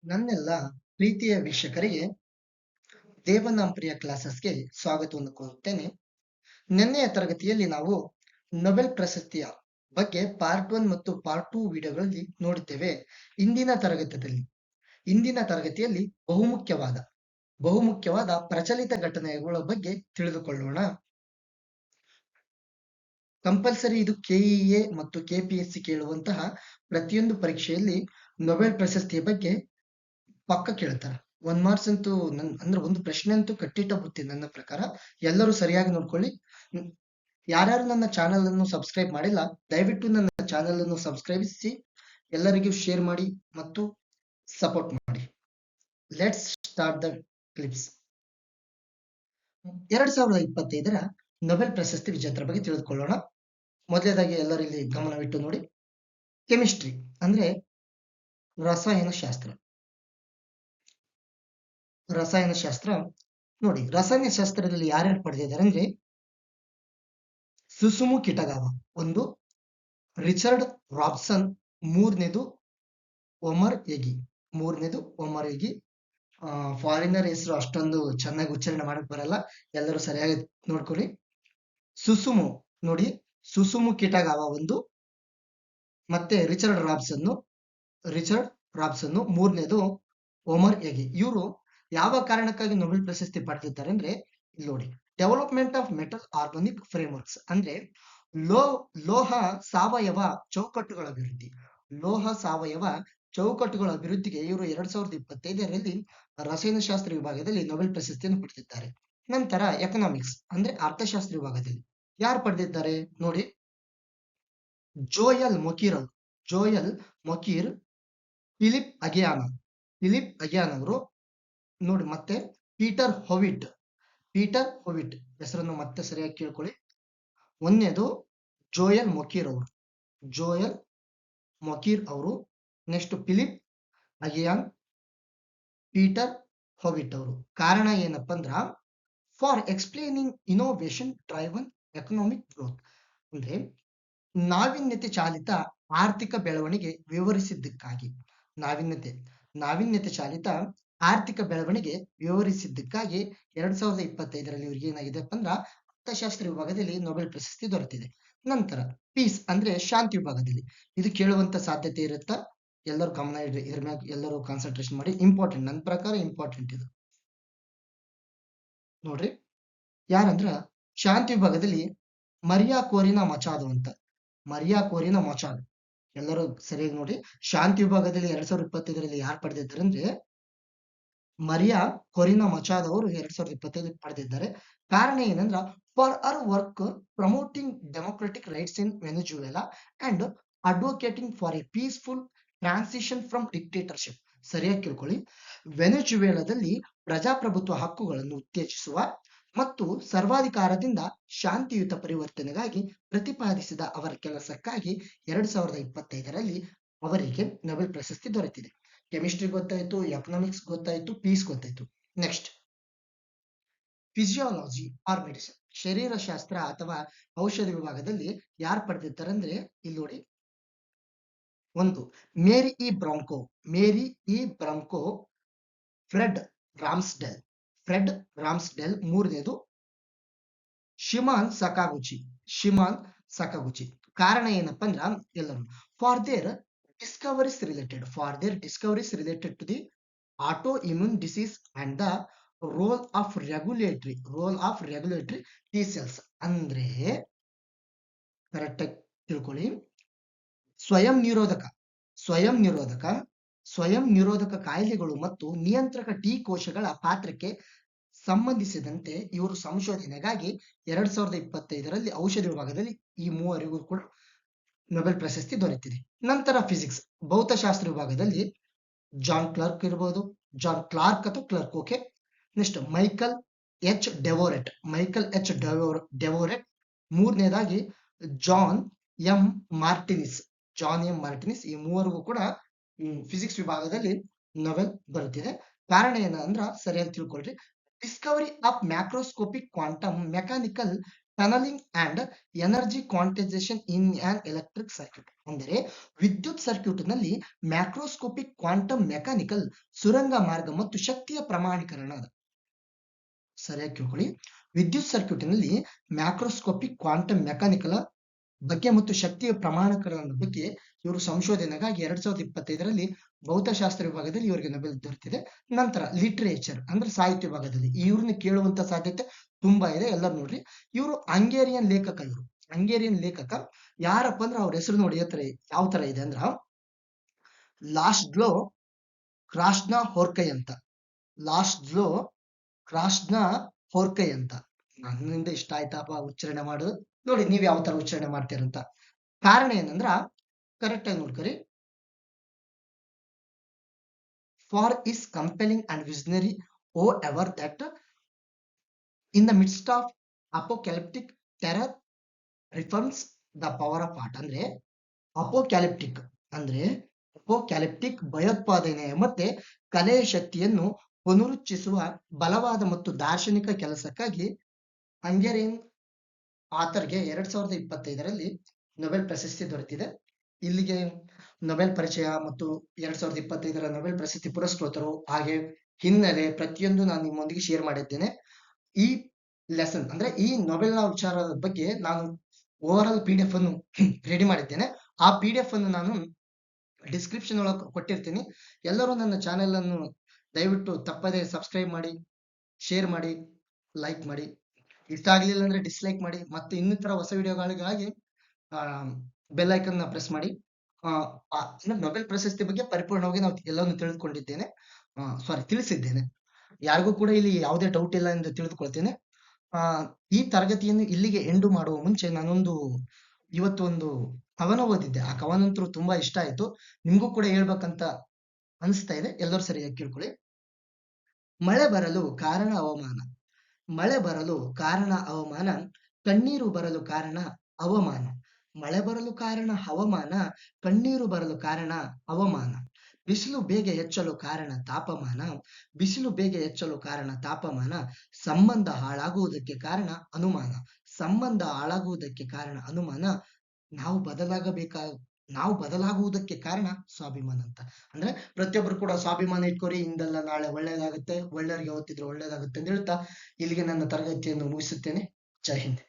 ನನ್ನೆಲ್ಲ ಪ್ರೀತಿಯ ವೀಕ್ಷಕರಿಗೆ ದೇವನಾಂಪ್ರಿಯ ಕ್ಲಾಸಸ್ಗೆ ಸ್ವಾಗತವನ್ನು ಕೋರುತ್ತೇನೆ. ನಿನ್ನೆಯ ತರಗತಿಯಲ್ಲಿ ನಾವು ನೊಬೆಲ್ ಪ್ರಶಸ್ತಿಯ ಬಗ್ಗೆ ಪಾರ್ಟ್ 1 ಮತ್ತು ಪಾರ್ಟ್ 2 ವಿಡಿಯೋಗಳಲ್ಲಿ ನೋಡಿದ್ದೇವೆ. ಇಂದಿನ ತರಗತಿಯಲ್ಲಿ ಬಹುಮುಖ್ಯವಾದ ಪ್ರಚಲಿತ ಘಟನೆಗಳ ಬಗ್ಗೆ ತಿಳಿದುಕೊಳ್ಳೋಣ. ಕಂಪಲ್ಸರಿ ಇದು ಕೆಇಎ ಮತ್ತು ಕೆಪಿಎಸ್ಸಿ ಕೇಳುವಂತಹ ಪ್ರತಿಯೊಂದು ಪರೀಕ್ಷೆಯಲ್ಲಿ ನೊಬೆಲ್ ಪ್ರಶಸ್ತಿಯ ಬಗ್ಗೆ ಪಕ್ಕ ಕೇಳ್ತಾರೆ. 1 ಮಾರ್ಕ್ಸ್ ಅಂತೂ ಅಂದ್ರೆ ಒಂದು ಪ್ರಶ್ನೆ ಅಂತೂ ಕಟ್ಟಿಟ್ಟ ಬುತ್ತಿ. ನನ್ನ ಪ್ರಕಾರ ಎಲ್ಲರೂ ಸರಿಯಾಗಿ ನೋಡ್ಕೊಳ್ಳಿ. ಯಾರ್ಯಾರು ನನ್ನ ಚಾನೆಲ್ ಅನ್ನು ಸಬ್ಸ್ಕ್ರೈಬ್ ಮಾಡಿಲ್ಲ, ದಯವಿಟ್ಟು ನನ್ನ ಚಾನೆಲ್ ಅನ್ನು ಸಬ್ಸ್ಕ್ರೈಬಿಸಿ, ಎಲ್ಲರಿಗೂ ಶೇರ್ ಮಾಡಿ ಮತ್ತು ಸಪೋರ್ಟ್ ಮಾಡಿ. Let's start the clips. 2025ರ ನೊಬೆಲ್ ಪ್ರಶಸ್ತಿ ವಿಜೇತರ ಬಗ್ಗೆ ತಿಳಿದುಕೊಳ್ಳೋಣ. ಮೊದಲನೇದಾಗಿ ಎಲ್ಲರೂ ಇಲ್ಲಿ ಗಮನವಿಟ್ಟು ನೋಡಿ. ಕೆಮಿಸ್ಟ್ರಿ ಅಂದ್ರೆ ರಸಾಯನಶಾಸ್ತ್ರ ನೋಡಿ. ರಸಾಯನಶಾಸ್ತ್ರದಲ್ಲಿ ಯಾರ್ಯಾರು ಪಡೆದಿದ್ದಾರೆ ಅಂದ್ರೆ ಸುಸುಮು ಕಿಟಗಾವ, ಒಂದು ರಿಚರ್ಡ್ ರಾಬ್ಸನ್, ಮೂರನೇದು ಒಮರ್ ಎಗಿ. ಫಾರಿನರ್ ಹೆಸರು ಅಷ್ಟೊಂದು ಚೆನ್ನಾಗಿ ಉಚ್ಚಾರಣೆ ಮಾಡಕ್ ಬರಲ್ಲ, ಎಲ್ಲರೂ ಸರಿಯಾಗಿ ನೋಡ್ಕೊಳ್ಳಿ. ಸುಸುಮು ನೋಡಿ, ಸುಸುಮು ಕಿಟಗಾವ ಒಂದು, ಮತ್ತೆ ರಿಚರ್ಡ್ ರಾಬ್ಸನ್, ಮೂರನೇದು ಒಮರ್ ಎಗಿ. ಇವರು ಯಾವ ಕಾರಣಕ್ಕಾಗಿ ನೊಬೆಲ್ ಪ್ರಶಸ್ತಿ ಪಡೆದಿದ್ದಾರೆ ಅಂದ್ರೆ ಇಲ್ಲಿ ನೋಡಿ, ಡೆವಲಪ್ಮೆಂಟ್ ಆಫ್ ಮೆಟಲ್ ಆರ್ಗಾನಿಕ್ ಫ್ರೇಮ್ವರ್ಕ್ಸ್ ಅಂದ್ರೆ ಲೋಹ ಸಾವಯವ ಚೌಕಟ್ಟುಗಳ ಅಭಿವೃದ್ಧಿಗೆ ಇವರು 2025ರಲ್ಲಿ ರಸಾಯನಶಾಸ್ತ್ರ ವಿಭಾಗದಲ್ಲಿ ನೊಬೆಲ್ ಪ್ರಶಸ್ತಿಯನ್ನು ಪಡೆದಿದ್ದಾರೆ. ನಂತರ ಎಕನಾಮಿಕ್ಸ್ ಅಂದ್ರೆ ಅರ್ಥಶಾಸ್ತ್ರ ವಿಭಾಗದಲ್ಲಿ ಯಾರು ಪಡೆದಿದ್ದಾರೆ ನೋಡಿ, ಜೋಯಲ್ ಮೊಕೀರ್, ಫಿಲಿಪ್ ಅಗಿಯಾನ್ ಅವರು ನೋಡಿ, ಮತ್ತೆ ಪೀಟರ್ ಹೊವಿಟ್ ಹೆಸರನ್ನು ಮತ್ತೆ ಸರಿಯಾಗಿ ಕೇಳ್ಕೊಳ್ಳಿ. ಒಂದನೇದು ಜೋಯಲ್ ಮೊಕೀರ್ ಅವರು, ನೆಕ್ಸ್ಟ್ ಫಿಲಿಪ್ ಅಗಿಯಾನ್, ಪೀಟರ್ ಹೊವಿಟ್ ಅವರು. ಕಾರಣ ಏನಪ್ಪಾ ಅಂದ್ರ for explaining innovation driven economic growth ಅಂದ್ರೆ ನಾವೀನ್ಯತೆ ಚಾಲಿತ ಆರ್ಥಿಕ ಬೆಳವಣಿಗೆ ವಿವರಿಸಿದ್ದಕ್ಕಾಗಿ ನಾವೀನ್ಯತೆ ಚಾಲಿತ ಆರ್ಥಿಕ ಬೆಳವಣಿಗೆ ವಿವರಿಸಿದ್ದಕ್ಕಾಗಿ 2025ರಲ್ಲಿ ಇವ್ರಿಗೆ ಏನಾಗಿದೆಪ್ಪ ಅಂದ್ರ ಅರ್ಥಶಾಸ್ತ್ರ ವಿಭಾಗದಲ್ಲಿ ನೊಬೆಲ್ ಪ್ರಶಸ್ತಿ ದೊರೆತಿದೆ. ನಂತರ ಪೀಸ್ ಅಂದ್ರೆ ಶಾಂತಿ ವಿಭಾಗದಲ್ಲಿ ಇದು ಕೇಳುವಂತ ಸಾಧ್ಯತೆ ಇರುತ್ತಾ, ಎಲ್ಲರೂ ಗಮನ ಇಡ್ರಿ, ಇದ್ರ ಮ್ಯಾಗ ಎಲ್ಲರೂ ಕಾನ್ಸಂಟ್ರೇಷನ್ ಮಾಡಿ. ಇಂಪಾರ್ಟೆಂಟ್, ನನ್ನ ಪ್ರಕಾರ ಇಂಪಾರ್ಟೆಂಟ್ ಇದು ನೋಡ್ರಿ. ಯಾರಂದ್ರ ಶಾಂತಿ ವಿಭಾಗದಲ್ಲಿ ಮರಿಯಾ ಕೋರಿನಾ ಮಚಾದೋ, ಎಲ್ಲರೂ ಸರಿಯಾಗಿ ನೋಡಿ. ಶಾಂತಿ ವಿಭಾಗದಲ್ಲಿ 2025ರಲ್ಲಿ ಯಾರು ಪಡೆದಿದ್ದಾರೆ ಅಂದ್ರೆ ಮರಿಯಾ ಕೊರಿನಾ ಮಚಾದೋ ಅವರು 2025 ಪಡೆದಿದ್ದಾರೆ. ಕಾರಣ ಏನಂದ್ರ ಫಾರ್ ಅವರ್ work promoting democratic rights in Venezuela and advocating for a peaceful transition from dictatorship. ಸರಿಯಾಗಿ ಕೇಳ್ಕೊಳ್ಳಿ. ವೆನೆಜುವೆಲಾದಲ್ಲಿ ಪ್ರಜಾಪ್ರಭುತ್ವ ಹಕ್ಕುಗಳನ್ನು ಉತ್ತೇಜಿಸುವ ಮತ್ತು ಸರ್ವಾಧಿಕಾರದಿಂದ ಶಾಂತಿಯುತ ಪರಿವರ್ತನೆಗಾಗಿ ಪ್ರತಿಪಾದಿಸಿದ ಅವರ ಕೆಲಸಕ್ಕಾಗಿ 2025ರಲ್ಲಿ ಅವರಿಗೆ ನೊಬೆಲ್ ಪ್ರಶಸ್ತಿ ದೊರೆತಿದೆ. ಕೆಮಿಸ್ಟ್ರಿ ಗೊತ್ತಾಯ್ತು, ಎಕನಾಮಿಕ್ಸ್ ಗೊತ್ತಾಯ್ತು, ಪೀಸ್ ಗೊತ್ತಾಯ್ತು. ನೆಕ್ಸ್ಟ್ ಫಿಸಿಯಾಲಜಿ ಆರ್ ಮೆಡಿಸಿನ್, ಶರೀರಶಾಸ್ತ್ರ ಅಥವಾ ಔಷಧ ವಿಭಾಗದಲ್ಲಿ ಯಾರು ಪಡೆದಿದ್ದಾರೆ ಅಂದ್ರೆ ಇಲ್ಲಿ ನೋಡಿ, ಒಂದು ಮೇರಿ ಇ ಬ್ರಾಂಕೋ, ಫ್ರೆಡ್ ರಾಮ್ಸ್ಡೆಲ್, ಮೂರನೇದು ಶಿಮಾನ್ ಸಕಾಗುಚಿ. ಕಾರಣ ಏನಪ್ಪಾ ಅಂದ್ರ ಎಲ್ಲರೂ for their discoveries related to the autoimmune disease and the role of regulatory T cells ಅಂದ್ರೆ ಕರೆಕ್ಟ್ ಆಗಿ ತಿಳ್ಕೊಳ್ಳಿ. ಸ್ವಯಂ ನಿರೋಧಕ ಕಾಯಿಲೆಗಳು ಮತ್ತು ನಿಯಂತ್ರಕ ಟಿ ಕೋಶಗಳ ಪಾತ್ರಕ್ಕೆ ಸಂಬಂಧಿಸಿದಂತೆ ಇವರು ಸಂಶೋಧನೆಗಾಗಿ 2025ರಲ್ಲಿ ಔಷಧ ವಿಭಾಗದಲ್ಲಿ ಈ ಮೂವರಿಗೂ ಕೂಡ ನೊಬೆಲ್ ಪ್ರಶಸ್ತಿ ದೊರೆತಿದೆ. ನಂತರ ಫಿಸಿಕ್ಸ್ ಭೌತಶಾಸ್ತ್ರ ವಿಭಾಗದಲ್ಲಿ ಜಾನ್ ಕ್ಲಾರ್ಕ್ ಅಥವಾ Clerk, okay. Next Michel H Devoret, ಮೂರನೇದಾಗಿ ಜಾನ್ ಎಂ ಮಾರ್ಟಿನಿಸ್. ಈ ಮೂವರಿಗೂ ಕೂಡ ಫಿಸಿಕ್ಸ್ ವಿಭಾಗದಲ್ಲಿ ನೊಬೆಲ್ ಬರುತ್ತಿದೆ. ಕಾರಣ ಏನಂದ್ರ ಸರಿಯಾಗಿ ತಿಳ್ಕೊಳ್ರಿ, discovery of macroscopic quantum mechanical tunnelling and energy quantisation in an electric circuit. ಅಂದರೆ ವಿದ್ಯುತ್ ಸರ್ಕ್ಯೂಟ್ ನಲ್ಲಿ ಮ್ಯಾಕ್ರೋಸ್ಕೋಪಿಕ್ ಕ್ವಾಂಟಮ್ ಮೆಕ್ಯಾನಿಕಲ್ ಸುರಂಗ ಮಾರ್ಗ ಮತ್ತು ಶಕ್ತಿಯ ಪ್ರಮಾಣೀಕರಣ. ಸರಿಯಾಗಿ ಕೇಳ್ಕೊಳ್ಳಿ. ವಿದ್ಯುತ್ ಸರ್ಕ್ಯೂಟ್ ನಲ್ಲಿ ಮ್ಯಾಕ್ರೋಸ್ಕೋಪಿಕ್ ಕ್ವಾಂಟಮ್ ಮೆಕ್ಯಾನಿಕಲ್ ಬಗ್ಗೆ ಮತ್ತು ಶಕ್ತಿಯ ಪ್ರಮಾಣೀಕರಣದ ಬಗ್ಗೆ ಇವರು ಸಂಶೋಧನೆಗಾಗಿ 2025ರಲ್ಲಿ ಭೌತಶಾಸ್ತ್ರ ವಿಭಾಗದಲ್ಲಿ ಇವರಿಗೆ ನೊಬೆಲ್ ದೊರೆತಿದೆ. ನಂತರ ಲಿಟರೇಚರ್ ಅಂದ್ರೆ ಸಾಹಿತ್ಯ ವಿಭಾಗದಲ್ಲಿ ಇವ್ರನ್ನ ಕೇಳುವಂತ ಸಾಧ್ಯತೆ ತುಂಬಾ ಇದೆ. ಎಲ್ಲ ನೋಡ್ರಿ, ಇವರು ಹಂಗೇರಿಯನ್ ಲೇಖಕ. ಇವರು ಹಂಗೇರಿಯನ್ ಲೇಖಕ. ಯಾರಪ್ಪ ಅಂದ್ರೆ ಅವ್ರ ಹೆಸರು ನೋಡಿ ಯಾವ ತರ ಇದೆ ಅಂದ್ರ ಲಾಸ್ಟ್ಲೋ ಕ್ರಾಸ್ನಾ ಹೋರ್ಕೈ ಅಂತ. ಲಾಸ್ಟ್ಲೋ ಕ್ರಾಸ್ನಾ ಹೋರ್ಕೈ ಅಂತ. ನನ್ನಿಂದ ಇಷ್ಟ ಆಯ್ತಪ್ಪ ಉಚ್ಚಾರಣೆ ಮಾಡೋದು. ನೋಡಿ ನೀವ್ ಯಾವ ತರ ಉಚ್ಚಾರಣೆ ಮಾಡ್ತೀರಂತ. ಕಾರಣ ಏನಂದ್ರ ಕರೆಕ್ಟ್ ಆಗಿ ನೋಡ್ಕೊರಿ. For his compelling and visionary oeuvre that in the midst of apocalyptic terror reaffirms the power of art. ಅಂದ್ರೆ ಅಪೋಕ್ಯಾಲಿಪ್ಟಿಕ್ ಅಂದ್ರೆ ಅಪೋಕ್ಯಾಲಿಪ್ಟಿಕ್ ಭಯೋತ್ಪಾದನೆ ಮತ್ತೆ ಕಲೆಯ ಶಕ್ತಿಯನ್ನು ಪುನರುಚ್ಚಿಸುವ ಬಲವಾದ ಮತ್ತು ದಾರ್ಶನಿಕ ಕೆಲಸಕ್ಕಾಗಿ ಹಂಗೇರಿಯನ್ ಆಥರ್ಗೆ 2025ರಲ್ಲಿ ನೊಬೆಲ್ ಪ್ರಶಸ್ತಿ ದೊರೆತಿದೆ. ಇಲ್ಲಿಗೆ ನೊಬೆಲ್ ಪರಿಚಯ ಮತ್ತು 2025ರ ನೊಬೆಲ್ ಪ್ರಶಸ್ತಿ ಪುರಸ್ಕೃತರು ಹಾಗೆ ಹಿನ್ನೆಲೆ ಪ್ರತಿಯೊಂದು ನಾನು ನಿಮ್ಮೊಂದಿಗೆ ಶೇರ್ ಮಾಡಿದ್ದೇನೆ. ಈ ಲೆಸನ್ ಅಂದ್ರೆ ಈ ನೊಬೆಲ್ನ ವಿಚಾರದ ಬಗ್ಗೆ ನಾನು ಓವರ್ ಆಲ್ PDF ಅನ್ನು ರೆಡಿ ಮಾಡಿದ್ದೇನೆ. ಆ PDF ಅನ್ನು ನಾನು ಡಿಸ್ಕ್ರಿಪ್ಷನ್ ಒಳಗೆ ಕೊಟ್ಟಿರ್ತೀನಿ. ಎಲ್ಲರೂ ನನ್ನ ಚಾನೆಲ್ ಅನ್ನು ದಯವಿಟ್ಟು ತಪ್ಪದೆ ಸಬ್ಸ್ಕ್ರೈಬ್ ಮಾಡಿ, ಶೇರ್ ಮಾಡಿ, ಲೈಕ್ ಮಾಡಿ. ಇಷ್ಟ ಆಗ್ಲಿಲ್ಲ ಅಂದ್ರೆ ಡಿಸ್ಲೈಕ್ ಮಾಡಿ. ಮತ್ತು ಇನ್ನಿತರ ಹೊಸ ವಿಡಿಯೋಗಳಿಗಾಗಿ ಬೆಲ್ ಐಕನ್ ನ ಪ್ರೆಸ್ ಮಾಡಿ. ನೊಬೆಲ್ ಪ್ರಶಸ್ತಿ ಬಗ್ಗೆ ಪರಿಪೂರ್ಣವಾಗಿ ನಾವು ಎಲ್ಲವನ್ನು ತಿಳಿದುಕೊಂಡಿದ್ದೇನೆ. ತಿಳಿಸಿದ್ದೇನೆ. ಯಾರಿಗೂ ಕೂಡ ಇಲ್ಲಿ ಯಾವುದೇ ಡೌಟ್ ಇಲ್ಲ ಎಂದು ತಿಳಿದುಕೊಳ್ತೇನೆ. ಈ ತರಗತಿಯನ್ನು ಇಲ್ಲಿಗೆ ಎಂಡು ಮಾಡುವ ಮುಂಚೆ ನಾನೊಂದು ಇವತ್ತು ಒಂದು ಕವನ ಓದಿದ್ದೆ. ಆ ಕವನ ಅಂತೂ ತುಂಬಾ ಇಷ್ಟ ಆಯ್ತು. ನಿಮ್ಗೂ ಕೂಡ ಹೇಳ್ಬೇಕಂತ ಅನಿಸ್ತಾ ಇದೆ. ಎಲ್ಲರೂ ಸರಿಯಾಗಿ ಕೇಳ್ಕೊಳ್ಳಿ. ಮಳೆ ಬರಲು ಕಾರಣ ಹವಾಮಾನ. ಮಳೆ ಬರಲು ಕಾರಣ ಹವಾಮಾನ, ಕಣ್ಣೀರು ಬರಲು ಕಾರಣ ಅವಮಾನ. ಮಳೆ ಬರಲು ಕಾರಣ ಹವಾಮಾನ, ಕಣ್ಣೀರು ಬರಲು ಕಾರಣ ಅವಮಾನ. ಬಿಸಿಲು ಬೇಗ ಹೆಚ್ಚಲು ಕಾರಣ ತಾಪಮಾನ, ಬಿಸಿಲು ಬೇಗ ಹೆಚ್ಚಲು ಕಾರಣ ತಾಪಮಾನ. ಸಂಬಂಧ ಹಾಳಾಗುವುದಕ್ಕೆ ಕಾರಣ ಅನುಮಾನ, ಸಂಬಂಧ ಹಾಳಾಗುವುದಕ್ಕೆ ಕಾರಣ ಅನುಮಾನ. ನಾವು ಬದಲಾಗುವುದಕ್ಕೆ ಕಾರಣ ಸ್ವಾಭಿಮಾನ ಅಂತ. ಅಂದ್ರೆ ಪ್ರತಿಯೊಬ್ಬರು ಕೂಡ ಸ್ವಾಭಿಮಾನ ಇಟ್ಕೋರಿ, ಇಂದಲ್ಲ ನಾಳೆ ಒಳ್ಳೇದಾಗುತ್ತೆ, ಒಳ್ಳೆಯವರಿಗೆ ಯಾವತ್ತಿದ್ರು ಒಳ್ಳೇದಾಗುತ್ತೆ ಅಂತ ಹೇಳ್ತಾ ಇಲ್ಲಿಗೆ ನನ್ನ ತರಗತಿಯನ್ನು ಮುಗಿಸುತ್ತೇನೆ. ಜೈ ಹಿಂದ್.